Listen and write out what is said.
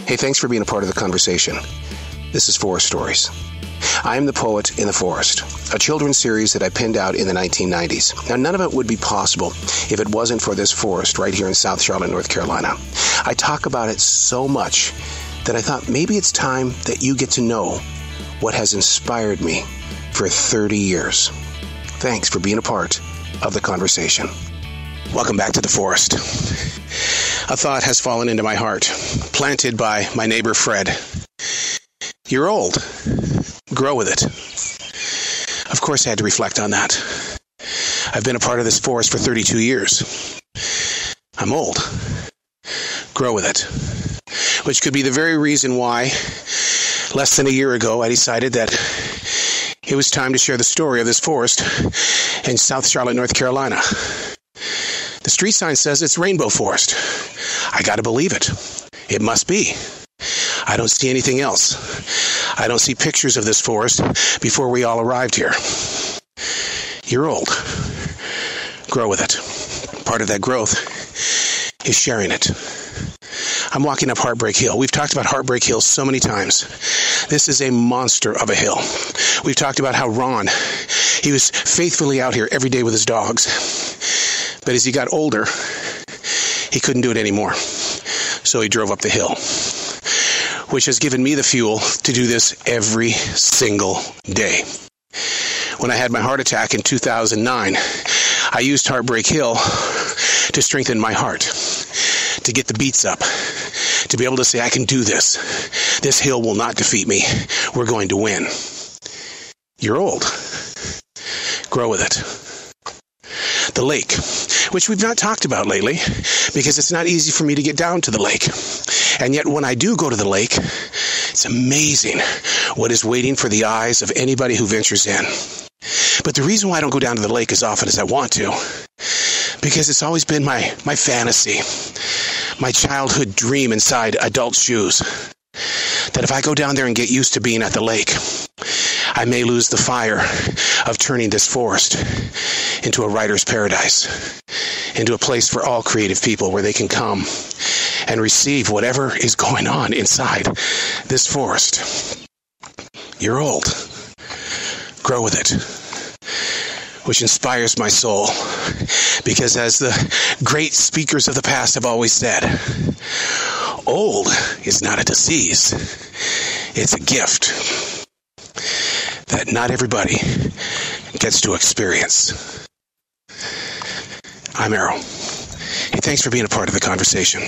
Hey, thanks for being a part of the conversation. This is Forest Stories. I am the Poet in the Forest, a children's series that I penned out in the 1990s. Now, none of it would be possible if it wasn't for this forest right here in South Charlotte, North Carolina. I talk about it so much that I thought maybe it's time that you get to know what has inspired me for 30 years. Thanks for being a part of the conversation. Welcome back to the forest. A thought has fallen into my heart, planted by my neighbor Fred. You're old. Grow with it. Of course, I had to reflect on that. I've been a part of this forest for 32 years. I'm old. Grow with it. Which could be the very reason why, less than a year ago, I decided that it was time to share the story of this forest in South Charlotte, North Carolina. The street sign says it's Rainbow Forest. I gotta believe it. It must be. I don't see anything else. I don't see pictures of this forest before we all arrived here. You're old. Grow with it. Part of that growth is sharing it. I'm walking up Heartbreak Hill. We've talked about Heartbreak Hill so many times. This is a monster of a hill. We've talked about how Ron, he was faithfully out here every day with his dogs. But as he got older, he couldn't do it anymore. So he drove up the hill, which has given me the fuel to do this every single day. When I had my heart attack in 2009, I used Heartbreak Hill to strengthen my heart, to get the beats up, to be able to say, I can do this. This hill will not defeat me. We're going to win. You're old. Grow with it. The lake, which we've not talked about lately, because it's not easy for me to get down to the lake. And yet when I do go to the lake, it's amazing what is waiting for the eyes of anybody who ventures in. But the reason why I don't go down to the lake as often as I want to, because it's always been my fantasy, my childhood dream inside adult shoes, that if I go down there and get used to being at the lake, I may lose the fire of turning this forest into a writer's paradise, into a place for all creative people where they can come and receive whatever is going on inside this forest. You're old. Grow with it. Which inspires my soul, because as the great speakers of the past have always said, old is not a disease. It's a gift that not everybody gets to experience. I'm Errol. Hey, thanks for being a part of the conversation.